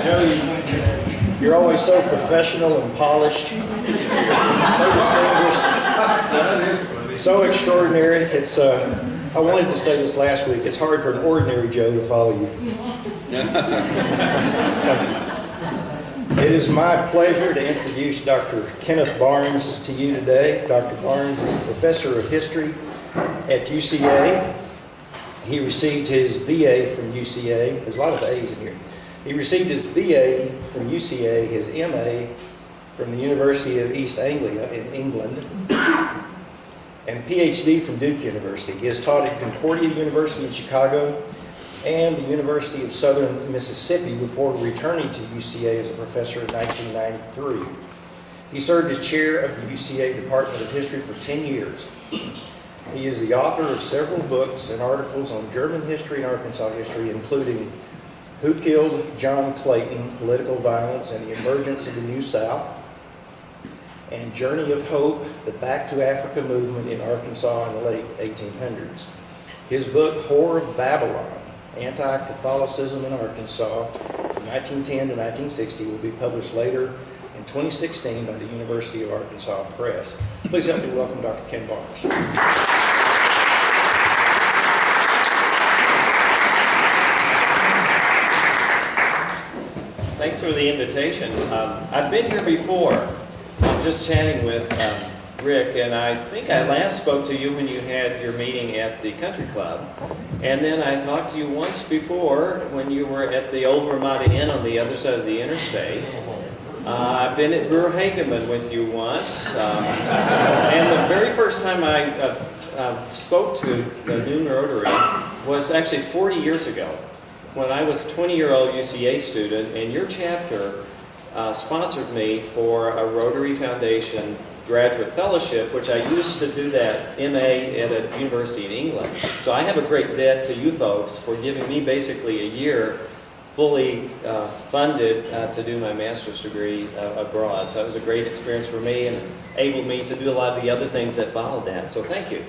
Joe, you're always so professional and polished, so distinguished, so extraordinary. It's I wanted to say this last week. It's hard for an ordinary Joe to follow you. It is my pleasure to introduce Dr. Kenneth Barnes to you today. Dr. Barnes is a professor of history at UCA. He received his BA from UCA. There's a lot of A's in here. He received his BA from UCA, his MA from the University of East Anglia in England, and PhD from Duke University. He has taught at Concordia University in Chicago and the University of Southern Mississippi before returning to UCA as a professor in 1993. He served as chair of the UCA Department of History for 10 years. He is the author of several books and articles on German history and Arkansas history, including Who Killed John Clayton? Political Violence and the Emergence of the New South, and Journey of Hope, the Back to Africa movement in Arkansas in the late 1800s. His book, Whore of Babylon, Anti-Catholicism in Arkansas from 1910 to 1960 will be published later in 2016 by the University of Arkansas Press. Please help me welcome Dr. Ken Barnes. Thanks for the invitation. I've been here before. I'm just chatting with Rick, and I think I last spoke to you when you had your meeting at the country club. And then I talked to you once before when you were at the old Ramada Inn on the other side of the interstate. I've been at Brewer Hageman with you once. And the very first time I spoke to the Noon Rotary was actually 40 years ago, when I was a 20-year-old UCA student, and your chapter sponsored me for a Rotary Foundation graduate fellowship, which I used to do that MA at a university in England. So I have a great debt to you folks for giving me basically a year fully funded to do my master's degree abroad. So it was a great experience for me and enabled me to do a lot of the other things that followed that. So thank you.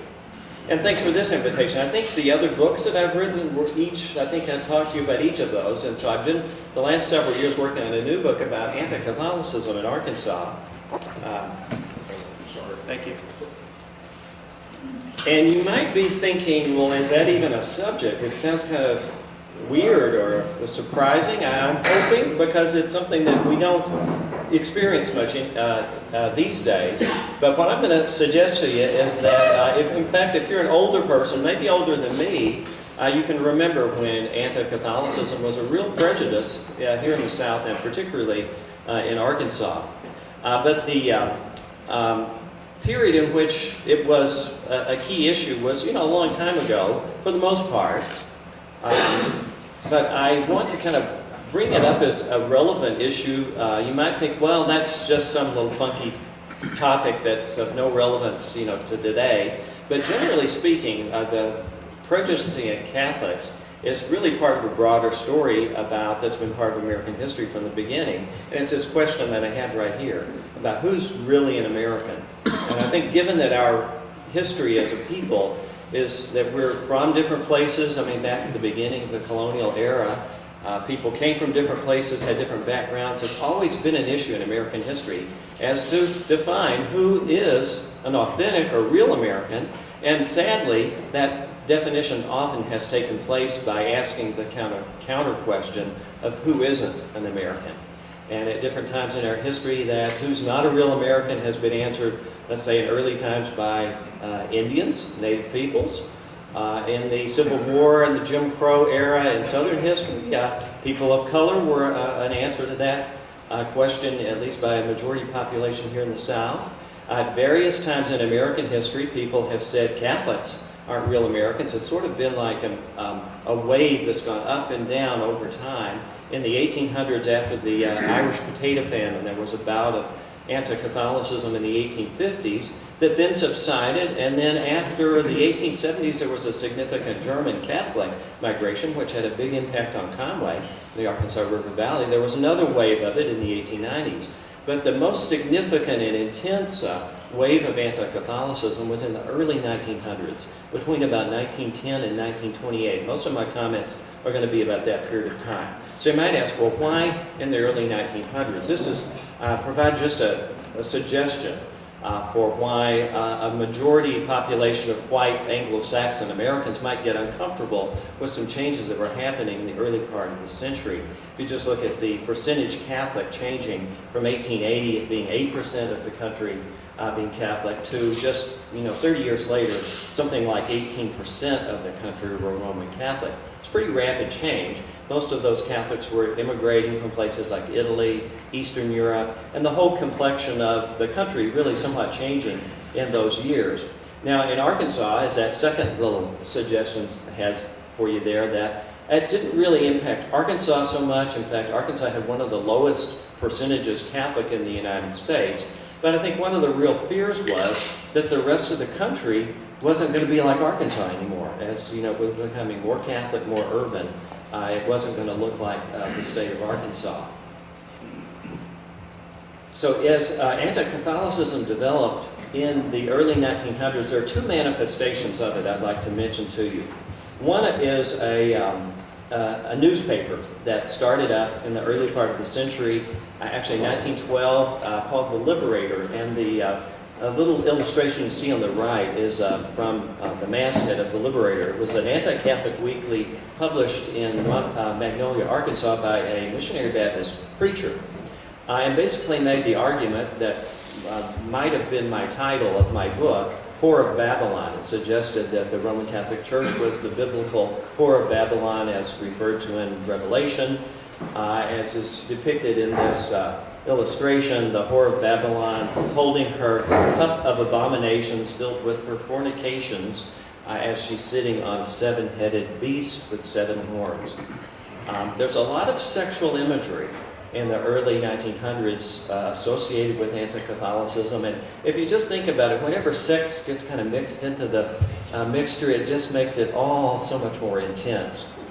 And thanks for this invitation. I think the other books that I've written were each, I think I've talked to you about each of those. And so I've been the last several years working on a new book about anti-Catholicism in Arkansas. Thank you. And you might be thinking, well, is that even a subject? It sounds kind of weird or surprising. I'm hoping, because it's something that we don't experience much these days. But what I'm going to suggest to you is that, if you're an older person, maybe older than me, you can remember when anti-Catholicism was a real prejudice here in the South, and particularly in Arkansas. But the period in which it was a key issue was, a long time ago, for the most part. But I want to kind of bring it up as a relevant issue. You might think, well, that's just some little funky topic that's of no relevance, to today. But generally speaking, the prejudice against Catholics is really part of a broader story that's been part of American history from the beginning. And it's this question that I have right here about who's really an American. And I think given that our history as a people is that we're from different places, back at the beginning of the colonial era, people came from different places, had different backgrounds. It's always been an issue in American history as to define who is an authentic or real American. And sadly, that definition often has taken place by asking the counter question of who isn't an American. And at different times in our history, that who's not a real American has been answered, let's say in early times, by Indians, Native peoples. In the Civil War and the Jim Crow era in Southern history, people of color were an answer to that question, at least by a majority population here in the South. At various times in American history, people have said Catholics aren't real Americans. It's sort of been like a wave that's gone up and down over time. In the 1800s, after the Irish potato famine, there was a bout of anti-Catholicism in the 1850s that then subsided, and then after the 1870s, there was a significant German Catholic migration, which had a big impact on Conway, the Arkansas River Valley. There was another wave of it in the 1890s. But the most significant and intense wave of anti-Catholicism was in the early 1900s, between about 1910 and 1928. Most of my comments are going to be about that period of time. So you might ask, well, why in the early 1900s? This is provide just a suggestion for why a majority population of white Anglo-Saxon Americans might get uncomfortable with some changes that were happening in the early part of the century. If you just look at the percentage Catholic changing from 1880, it being 8% of the country being Catholic, to just 30 years later, something like 18% of the country were Roman Catholic. It's pretty rapid change. Most of those Catholics were immigrating from places like Italy, Eastern Europe, and the whole complexion of the country really somewhat changing in those years. Now in Arkansas, as that second little suggestion has for you there, that it didn't really impact Arkansas so much. In fact, Arkansas had one of the lowest percentages Catholic in the United States. But I think one of the real fears was that the rest of the country wasn't going to be like Arkansas anymore. As we're becoming more Catholic, more urban, it wasn't going to look like the state of Arkansas. So as anti-Catholicism developed in the early 1900s, there are two manifestations of it I'd like to mention to you. One is a newspaper that started up in the early part of the century, actually 1912, called The Liberator, and the little illustration you see on the right is from the masthead of The Liberator. It was an anti-Catholic weekly published in Magnolia, Arkansas by a missionary Baptist preacher, and basically made the argument that might have been my title of my book, Whore of Babylon. It suggested that the Roman Catholic Church was the biblical Whore of Babylon as referred to in Revelation. As is depicted in this illustration, the Whore of Babylon holding her cup of abominations filled with her fornications as she's sitting on a seven-headed beast with seven horns. There's a lot of sexual imagery in the early 1900s associated with anti-Catholicism. And if you just think about it, whenever sex gets kind of mixed into the mixture, it just makes it all so much more intense.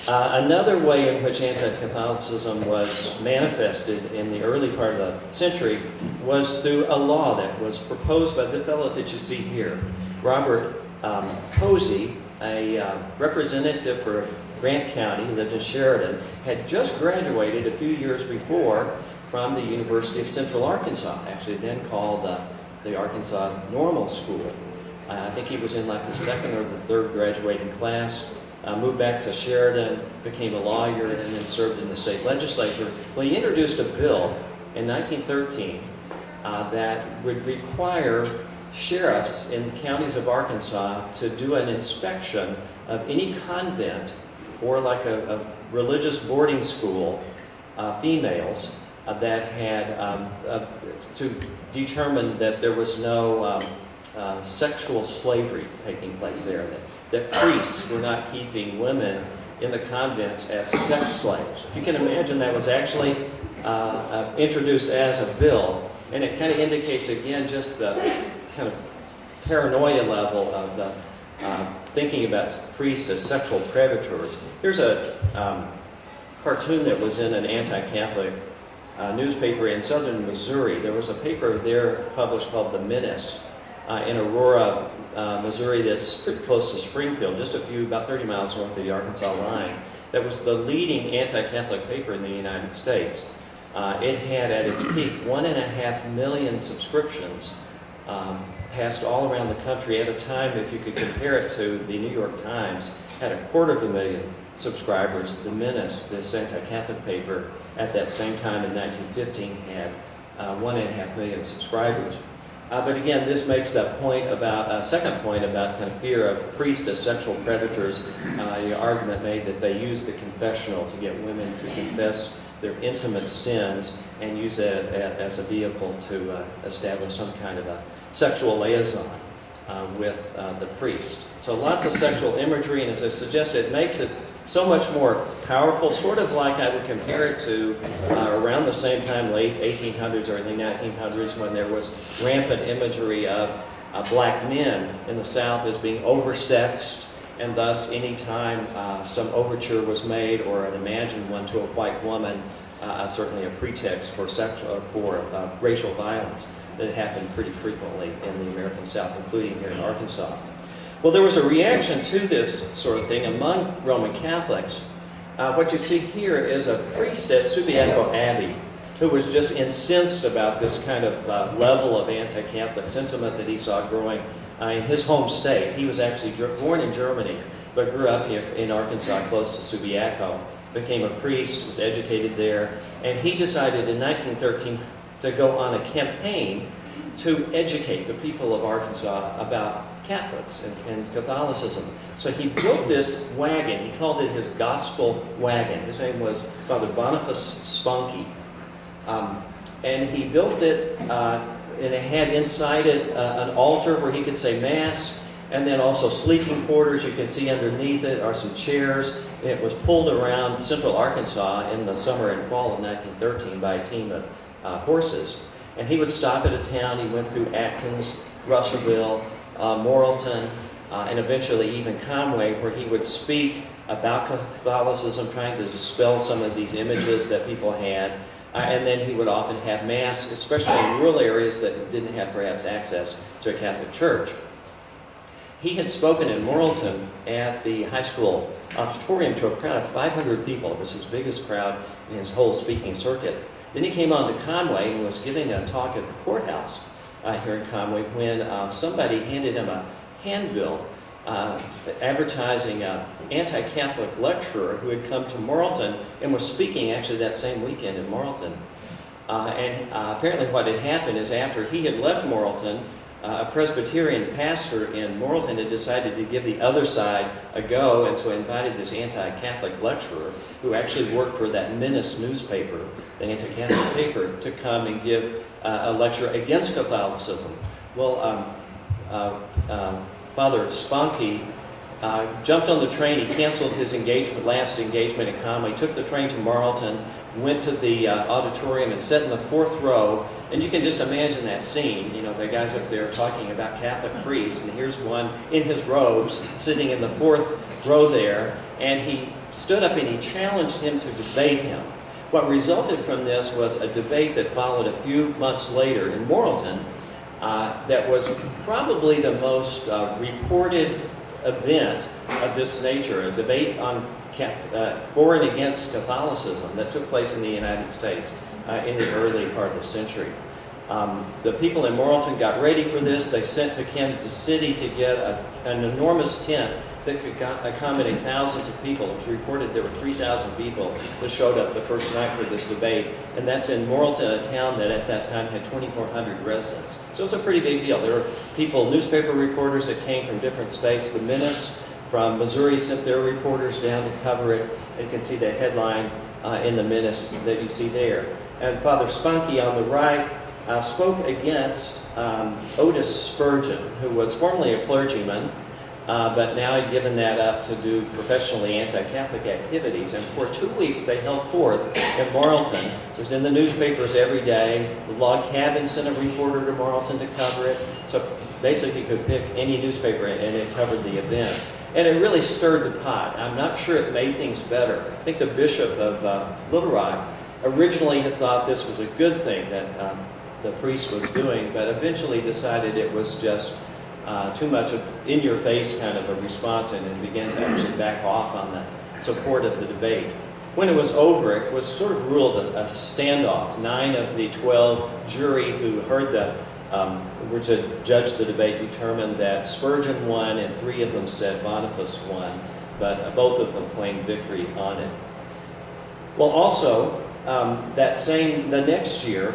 Another way in which anti-Catholicism was manifested in the early part of the century was through a law that was proposed by the fellow that you see here, Robert Posey, a representative for Grant County, who lived in Sheridan, had just graduated a few years before from the University of Central Arkansas, actually then called the Arkansas Normal School. I think he was in like the second or the third graduating class, moved back to Sheridan, became a lawyer, and then served in the state legislature. Well, he introduced a bill in 1913 that would require sheriffs in the counties of Arkansas to do an inspection of any convent or like a religious boarding school, females, that had to determine that there was no sexual slavery taking place there, that priests were not keeping women in the convents as sex slaves. If you can imagine, that was actually introduced as a bill, and it kind of indicates again just the kind of paranoia level of the thinking about priests as sexual predators. Here's a cartoon that was in an anti-Catholic newspaper in southern Missouri. There was a paper there published called The Menace in Aurora, Missouri, that's pretty close to Springfield, just about 30 miles north of the Arkansas line. That was the leading anti-Catholic paper in the United States. It had at its peak 1.5 million subscriptions, passed all around the country at a time, if you could compare it to the New York Times, had 250,000 subscribers. The Menace, this anti-Catholic paper, at that same time in 1915 had 1.5 million subscribers. But again, this makes that point about, second point about kind of fear of priests as sexual predators. The argument made that they used the confessional to get women to confess their intimate sins and use it as a vehicle to establish some kind of a sexual liaison with the priest. So lots of sexual imagery, and as I suggested, it makes it so much more powerful, sort of like I would compare it to around the same time, late 1800s, early 1900s, when there was rampant imagery of black men in the South as being oversexed, and thus any time some overture was made or an imagined one to a white woman, certainly a pretext for racial violence that happened pretty frequently in the American South, including here in Arkansas. Well, there was a reaction to this sort of thing among Roman Catholics what you see here is a priest at Subiaco Abbey who was just incensed about this kind of level of anti-Catholic sentiment that he saw growing in his home state. He was actually born in Germany, but grew up here in Arkansas, close to Subiaco, became a priest, was educated there, and he decided in 1913 to go on a campaign to educate the people of Arkansas about Catholics and Catholicism. So he built this wagon. He called it his gospel wagon. His name was Father Boniface Spunky. And he built it, and it had inside it an altar where he could say Mass, and then also sleeping quarters. You can see underneath it are some chairs. It was pulled around central Arkansas in the summer and fall of 1913 by a team of horses. And he would stop at a town. He went through Atkins, Russellville, Morrilton, and eventually even Conway, where he would speak about Catholicism, trying to dispel some of these images that people had. And then he would often have Mass, especially in rural areas that didn't have perhaps access to a Catholic church. He had spoken in Morrilton at the high school auditorium to a crowd of 500 people. It was his biggest crowd in his whole speaking circuit. Then he came on to Conway and was giving a talk at the courthouse here in Conway when somebody handed him a handbill advertising an anti-Catholic lecturer who had come to Morrilton and was speaking actually that same weekend in Morrilton. Apparently what had happened is after he had left Morrilton, a Presbyterian pastor in Morrilton had decided to give the other side a go, and so invited this anti-Catholic lecturer who actually worked for that Menace newspaper, the anti-Catholic paper, to come and give a lecture against Catholicism. Well, Father Spunky jumped on the train. He canceled his last engagement in Conway, took the train to Morrilton, went to the auditorium and sat in the 4th row. And you can just imagine that scene, you know, the guys up there talking about Catholic priests, and here's one in his robes sitting in the 4th row there, and he stood up and he challenged him to debate him. What resulted from this was a debate that followed a few months later in Morrilton that was probably the most reported event of this nature, a debate on for and against Catholicism that took place in the United States in the early part of the century. The people in Morrilton got ready for this. They sent to Kansas City to get an enormous tent that could accommodate thousands of people. It was reported there were 3,000 people that showed up the first night for this debate, and that's in Morrilton, a town that at that time had 2,400 residents. So it's a pretty big deal. There were people, newspaper reporters that came from different states. The Menace from Missouri sent their reporters down to cover it. You can see the headline in the Menace that you see there. And Father Spunky on the right spoke against Otis Spurgeon, who was formerly a clergyman, but now had given that up to do professionally anti-Catholic activities. And for 2 weeks they held forth in Morrilton. It was in the newspapers every day. The Log Cabin sent a reporter to Morrilton to cover it. So basically you could pick any newspaper and it covered the event. And it really stirred the pot. I'm not sure it made things better. I think the bishop of Little Rock originally had thought this was a good thing that the priest was doing, but eventually decided it was just too much of in-your-face kind of a response, and began to actually back off on the support of the debate. When it was over, it was sort of ruled a standoff. 9 of the 12 jury who heard were to judge the debate determined that Spurgeon won, and 3 of them said Boniface won, but both of them claimed victory on it. Well, also, the next year,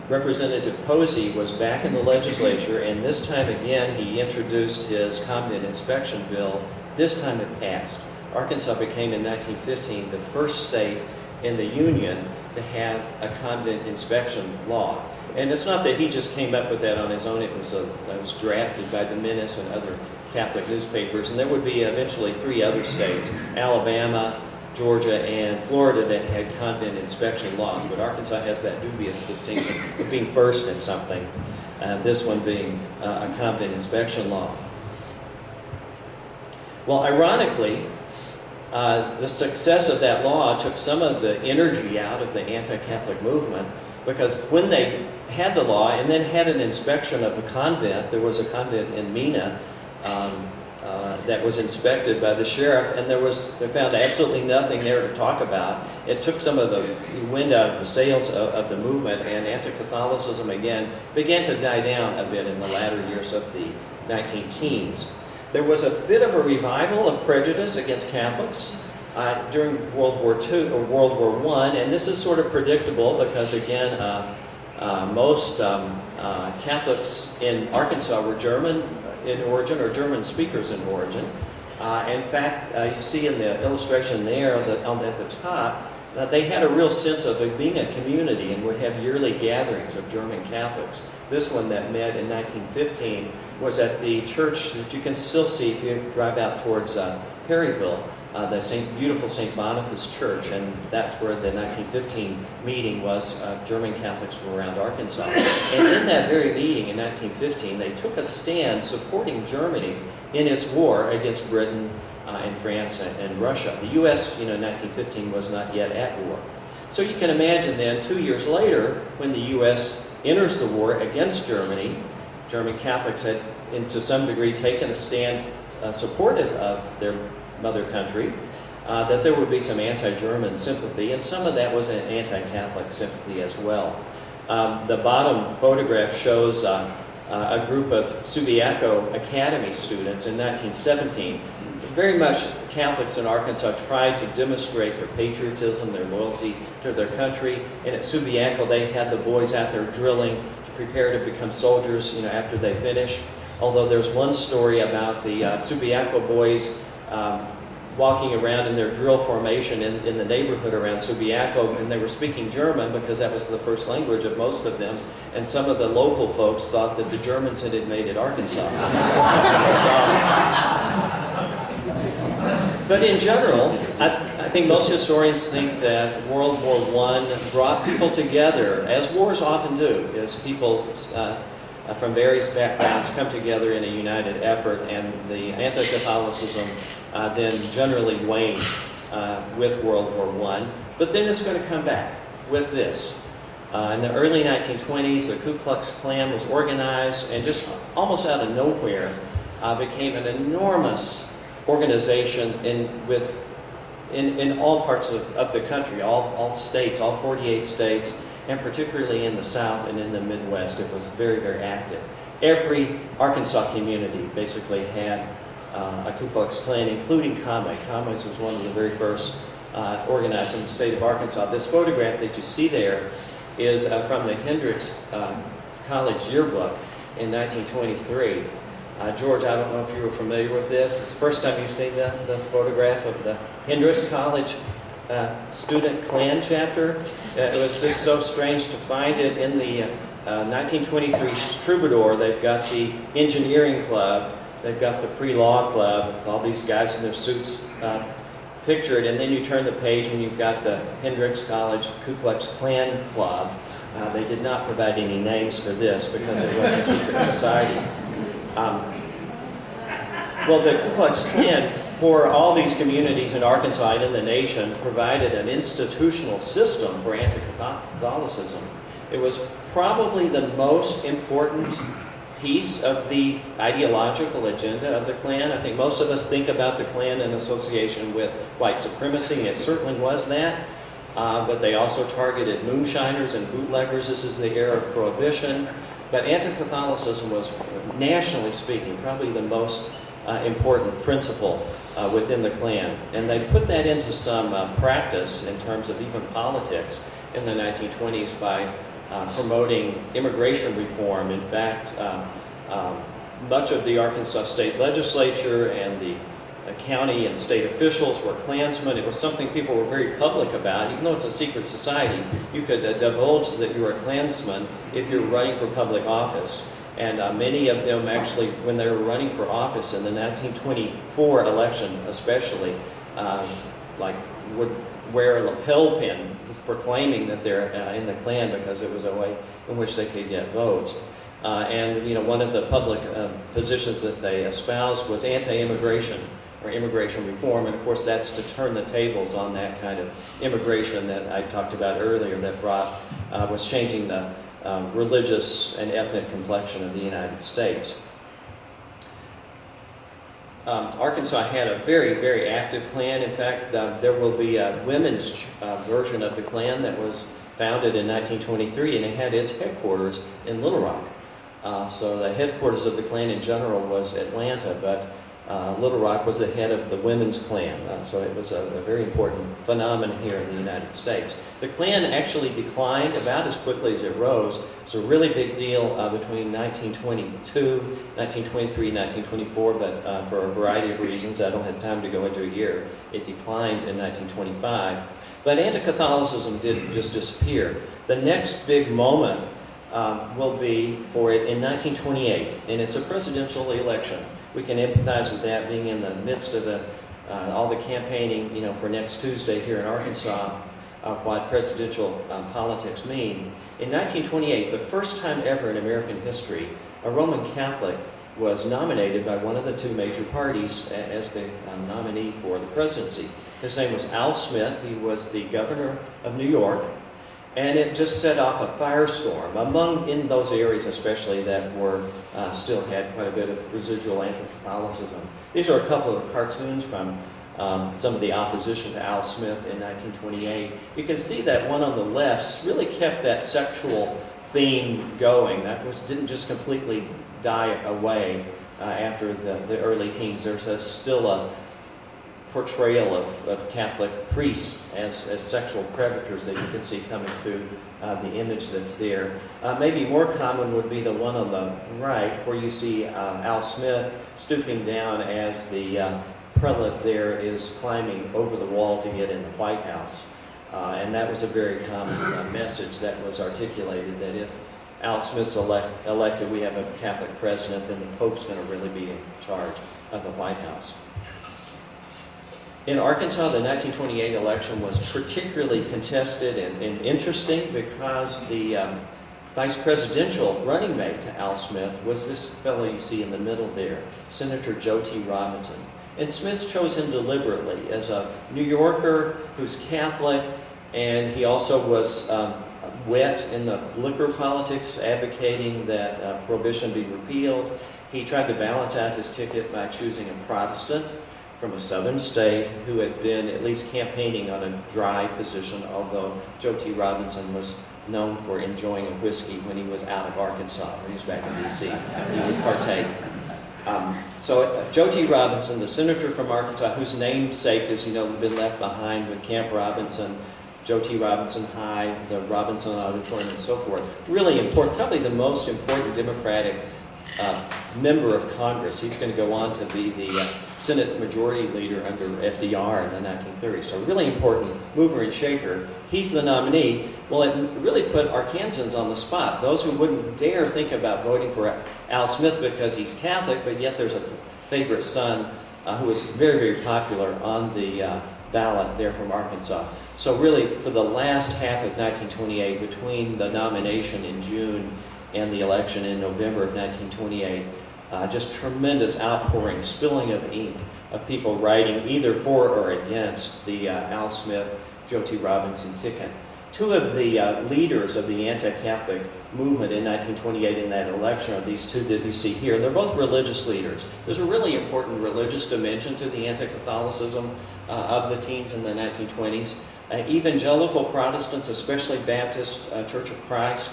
Representative Posey was back in the legislature, and this time again he introduced his convent inspection bill. This time it passed. Arkansas became in 1915 the first state in the Union to have a convent inspection law. And it's not that he just came up with that on his own. It was drafted by the Menace and other Catholic newspapers, and there would be eventually 3 other states, Alabama, Georgia, and Florida, that had convent inspection laws. But Arkansas has that dubious distinction of being first in something, this one being a convent inspection law. Well, ironically, the success of that law took some of the energy out of the anti-Catholic movement, because when they had the law and then had an inspection of a convent, there was a convent in Mena, that was inspected by the sheriff, and they found absolutely nothing there to talk about. It took some of the wind out of the sails of the movement, and anti-Catholicism again began to die down a bit in the latter years of the 19-teens. There was a bit of a revival of prejudice against Catholics during World War II or World War I, and this is sort of predictable because again, most Catholics in Arkansas were German in origin or German speakers in origin. In fact, you see in the illustration there at the top, they had a real sense of it being a community and would have yearly gatherings of German Catholics. This one that met in 1915 was at the church that you can still see if you drive out towards Perryville, the beautiful St. Boniface Church, and that's where the 1915 meeting was. German Catholics from around Arkansas. And in that very meeting in 1915, they took a stand supporting Germany in its war against Britain and France and Russia. The U.S., in 1915 was not yet at war. So you can imagine then, 2 years later, when the U.S. enters the war against Germany, German Catholics had, to some degree, taken a stand supportive of their mother country, that there would be some anti-German sympathy, and some of that was an anti-Catholic sympathy as well. The bottom photograph shows a group of Subiaco Academy students in 1917. Very much Catholics in Arkansas tried to demonstrate their patriotism, their loyalty to their country, and at Subiaco they had the boys out there drilling to prepare to become soldiers after they finish. Although there's one story about the Subiaco boys walking around in their drill formation in the neighborhood around Subiaco, and they were speaking German because that was the first language of most of them, and some of the local folks thought that the Germans had invaded Arkansas. But in general, I think most historians think that World War I brought people together, as wars often do, as people from various backgrounds come together in a united effort, and the anti-Catholicism then generally waned with World War I. But then it's going to come back with this. In the early 1920s, the Ku Klux Klan was organized, and just almost out of nowhere became an enormous organization in all parts of the country, all states, all 48 states, and particularly in the South and in the Midwest. It was very, very active. Every Arkansas community basically had a Ku Klux Klan, including Conway. Conway was one of the very first organized in the state of Arkansas. This photograph that you see there is from the Hendricks College yearbook in 1923. George, I don't know if you were familiar with this. It's the first time you've seen the photograph of the Hendricks College student Klan chapter. It was just so strange to find it in the 1923 Troubadour. They've got the engineering club, they've got the pre-law club, with all these guys in their suits pictured, and then you turn the page and you've got the Hendricks College Ku Klux Klan Club. They did not provide any names for this because it was a secret society. Well, the Ku Klux Klan, for all these communities in Arkansas and in the nation, provided an institutional system for anti-Catholicism. It was probably the most important piece of the ideological agenda of the Klan. I think most of us think about the Klan in association with white supremacy, and it certainly was that. But they also targeted moonshiners and bootleggers. This is the era of Prohibition. But anti-Catholicism was, nationally speaking, probably the most important principle within the Klan. And they put that into some practice in terms of even politics in the 1920s by promoting immigration reform. In fact, much of the Arkansas state legislature and the county and state officials were Klansmen. It was something people were very public about. Even though it's a secret society, you could divulge that you were a Klansman if you're running for public office. And many of them actually, when they were running for office in the 1924 election especially, would wear a lapel pin proclaiming that they're in the Klan because it was a way in which they could get votes. And one of the public positions that they espoused was anti-immigration or immigration reform, and of course that's to turn the tables on that kind of immigration that I talked about earlier that was changing the religious and ethnic complexion of the United States. Arkansas had a very, very active Klan. In fact, there will be a women's version of the Klan that was founded in 1923, and it had its headquarters in Little Rock. So the headquarters of the Klan in general was Atlanta, but Little Rock was the head of the women's Klan. So it was a very important phenomenon here in the United States. The Klan actually declined about as quickly as it rose. It was a really big deal between 1922, 1923, 1924, but for a variety of reasons, I don't have time to go into a year, it declined in 1925. But anti-Catholicism didn't just disappear. The next big moment will be for it in 1928, and it's a presidential election. We can empathize with that, being in the midst of all the campaigning, for next Tuesday here in Arkansas, of what presidential politics mean. In 1928, the first time ever in American history, a Roman Catholic was nominated by one of the two major parties as the nominee for the presidency. His name was Al Smith. He was the governor of New York. And it just set off a firestorm in those areas especially that were still had quite a bit of residual anti-Catholicism. These are a couple of cartoons from some of the opposition to Al Smith in 1928. You can see that one on the left really kept that sexual theme going. That didn't just completely die away after the early teens. There's still a portrayal of Catholic priests as sexual predators that you can see coming through the image that's there. Maybe more common would be the one on the right, where you see Al Smith stooping down as the prelate there is climbing over the wall to get in the White House. And that was a very common message that was articulated, that if Al Smith's elected, we have a Catholic president, then the Pope's going to really be in charge of the White House. In Arkansas, the 1928 election was particularly contested and interesting because the vice presidential running mate to Al Smith was this fellow you see in the middle there, Senator Joe T. Robinson. And Smith chose him deliberately as a New Yorker who's Catholic, and he also was wet in the liquor politics, advocating that prohibition be repealed. He tried to balance out his ticket by choosing a Protestant from a southern state who had been at least campaigning on a dry position, although Joe T. Robinson was known for enjoying a whiskey when he was out of Arkansas, when he was back in D.C. He would partake. So Joe T. Robinson, the senator from Arkansas, whose namesake has been left behind with Camp Robinson, Joe T. Robinson High, the Robinson Auditorium, and so forth. Really important, probably the most important Democratic member of Congress. He's going to go on to be the Senate Majority Leader under FDR in the 1930s. So really important mover and shaker. He's the nominee. Well, it really put Arkansans on the spot. Those who wouldn't dare think about voting for Al Smith because he's Catholic, but yet there's a favorite son who was very, very popular on the ballot there from Arkansas. So really, for the last half of 1928, between the nomination in June and the election in November of 1928, just tremendous outpouring, spilling of ink of people writing either for or against the Al Smith, Joe T. Robinson ticket. Two of the leaders of the anti-Catholic movement in 1928 in that election are these two that we see here. They're both religious leaders. There's a really important religious dimension to the anti-Catholicism of the teens in the 1920s. Evangelical Protestants, especially Baptist Church of Christ,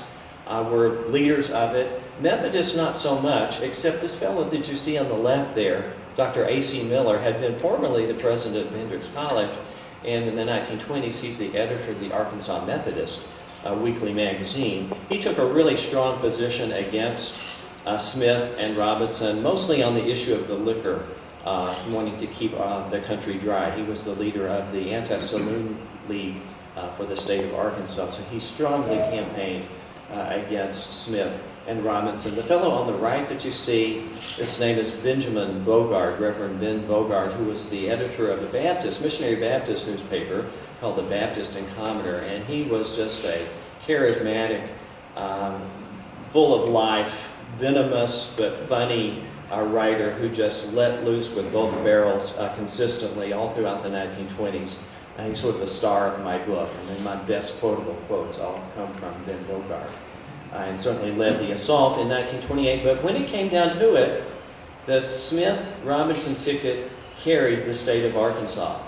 were leaders of it. Methodists not so much, except this fellow that you see on the left there, Dr. A.C. Miller, had been formerly the president of Hendrix College, and in the 1920s he's the editor of the Arkansas Methodist weekly magazine. He took a really strong position against Smith and Robinson, mostly on the issue of the liquor, wanting to keep the country dry. He was the leader of the Anti-Saloon League for the state of Arkansas, so he strongly campaigned against Smith and Robinson. The fellow on the right that you see, his name is Benjamin Bogard, Reverend Ben Bogard, who was the editor of the Missionary Baptist newspaper called the Baptist and Commoner, and he was just a charismatic, full of life, venomous but funny writer who just let loose with both barrels consistently all throughout the 1920s. He's sort of the star of my book, and then my best quotable quotes all come from Ben Bogard. And certainly led the assault in 1928, but when it came down to it, the Smith-Robinson ticket carried the state of Arkansas.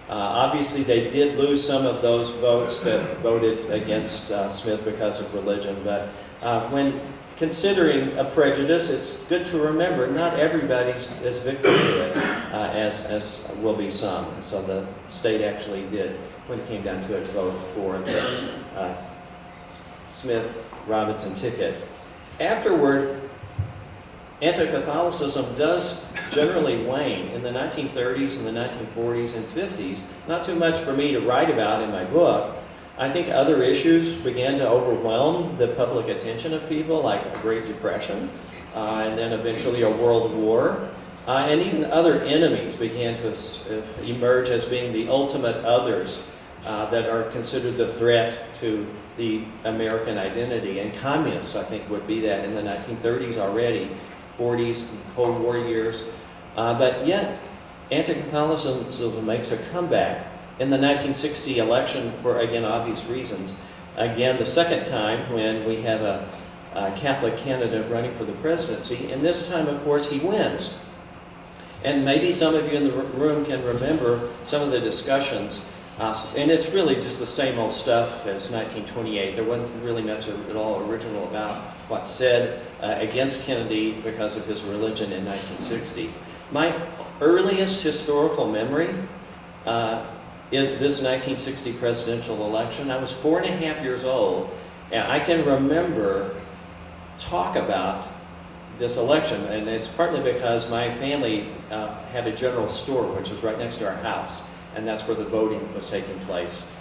Obviously, they did lose some of those votes that voted against Smith because of religion, but when considering a prejudice, it's good to remember not everybody's as victim to it as will be some. So the state actually did, when it came down to it, vote for the Smith-Robinson ticket. Afterward, anti-Catholicism does generally wane in the 1930s and the 1940s and 50s. Not too much for me to write about in my book. I think other issues began to overwhelm the public attention of people, like a Great Depression, and then eventually a World War. And even other enemies began to emerge as being the ultimate others that are considered the threat to the American identity. And communists, I think, would be that in the 1930s already, 40s, Cold War years. But yet, anti-Catholicism makes a comeback in the 1960 election for, again, obvious reasons. Again, the second time when we have a Catholic candidate running for the presidency, and this time, of course, he wins. And maybe some of you in the room can remember some of the discussions, and it's really just the same old stuff as 1928. There wasn't really much at all original about what's said against Kennedy because of his religion in 1960. My earliest historical memory is this 1960 presidential election. I was 4.5 years old, and I can remember talk about this election, and it's partly because my family had a general store which was right next to our house, and that's where the voting was taking place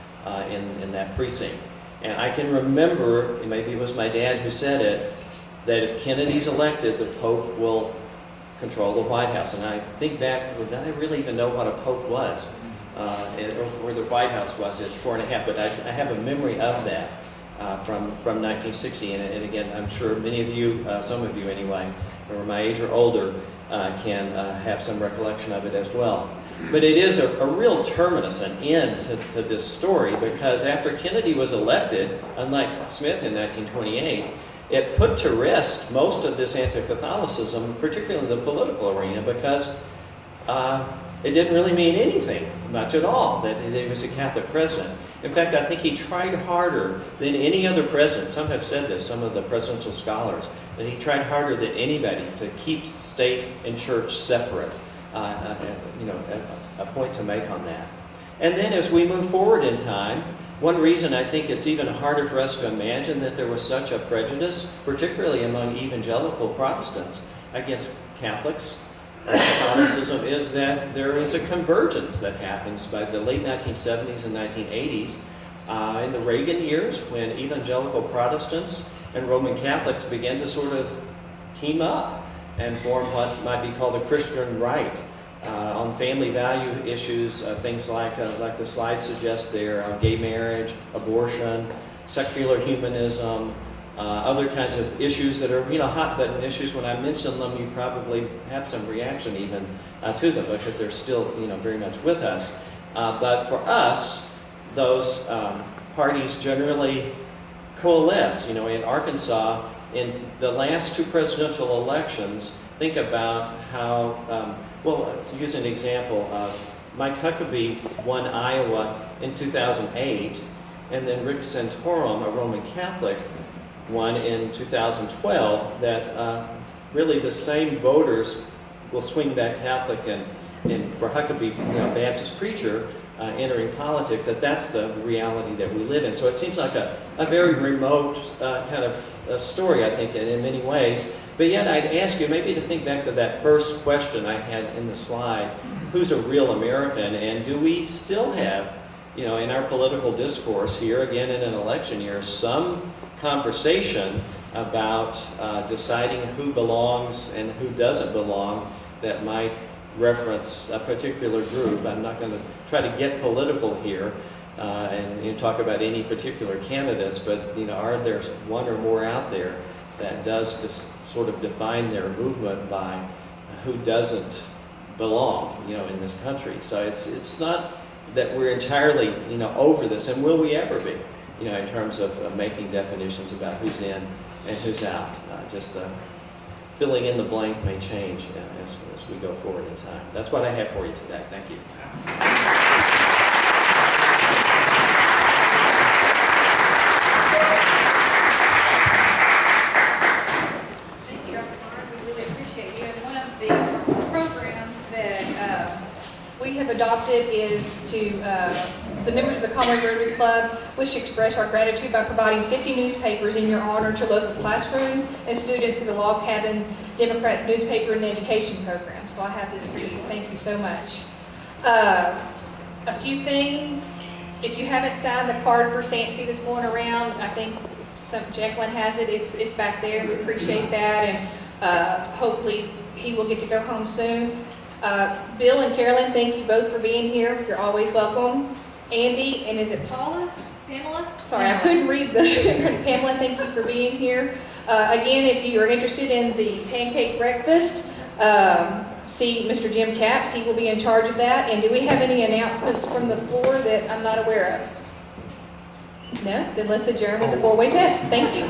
in that precinct. And I can remember, maybe it was my dad who said it, that if Kennedy's elected, the Pope will control the White House. And I think back, well, did I really even know what a Pope was? Or the White House was at 4.5, but I have a memory of that from 1960, and again, I'm sure many of you, some of you anyway, who are my age or older, can have some recollection of it as well. But it is a real terminus, an end to this story, because after Kennedy was elected, unlike Smith in 1928, it put to rest most of this anti-Catholicism, particularly in the political arena, because it didn't really mean anything, much at all, that he was a Catholic president. In fact, I think he tried harder than any other president. Some have said this, some of the presidential scholars, that he tried harder than anybody to keep state and church separate. A point to make on that. And then as we move forward in time, one reason I think it's even harder for us to imagine that there was such a prejudice, particularly among evangelical Protestants, against Catholics, Catholicism, is that there is a convergence that happens by the late 1970s and 1980s in the Reagan years, when evangelical Protestants and Roman Catholics began to sort of team up and form what might be called the Christian right on family value issues, things like the slide suggests there, gay marriage, abortion, secular humanism, other kinds of issues that are hot button issues. When I mention them, you probably have some reaction even to them, because they're still very much with us. But for us, those parties generally coalesce. In Arkansas, in the last two presidential elections, think about how, to use an example, Mike Huckabee won Iowa in 2008, and then Rick Santorum, a Roman Catholic, won in 2012. That really the same voters will swing back Catholic, and for Huckabee, Baptist preacher, entering politics, that's the reality that we live in. So it seems like a very remote kind of a story, I think, in many ways. But yet I'd ask you maybe to think back to that first question I had in the slide: who's a real American? And do we still have, in our political discourse here, again in an election year, some conversation about deciding who belongs and who doesn't belong that might reference a particular group? I'm not going to try to get political here and talk about any particular candidates, but are there one or more out there that does just sort of define their movement by who doesn't belong, in this country? So it's not that we're entirely, over this, and will we ever be, in terms of making definitions about who's in and who's out. Just filling in the blank may change as we go forward in time. That's what I have for you today. Thank you. Thank you, Dr. Barnes. We really appreciate you. And one of the programs that we have adopted is to, the members of the Conway Rotary Club wish to express our gratitude by providing 50 newspapers in your honor to local classrooms and students to the Log Cabin Democrats newspaper and education program. So I have this for you. Thank you so much. A few things. If you haven't signed the card for Santy that's going around, I think Jacqueline has it. It's back there. We appreciate that, and hopefully he will get to go home soon. Bill and Carolyn, thank you both for being here. You're always welcome. Andy, and is it Paula? Pamela? Sorry, I couldn't read the Pamela, thank you for being here. Again, if you are interested in the pancake breakfast, see Mr. Jim Capps. He will be in charge of that. And do we have any announcements from the floor that I'm not aware of? No? Then let's adjourn with the four-way test. Thank you.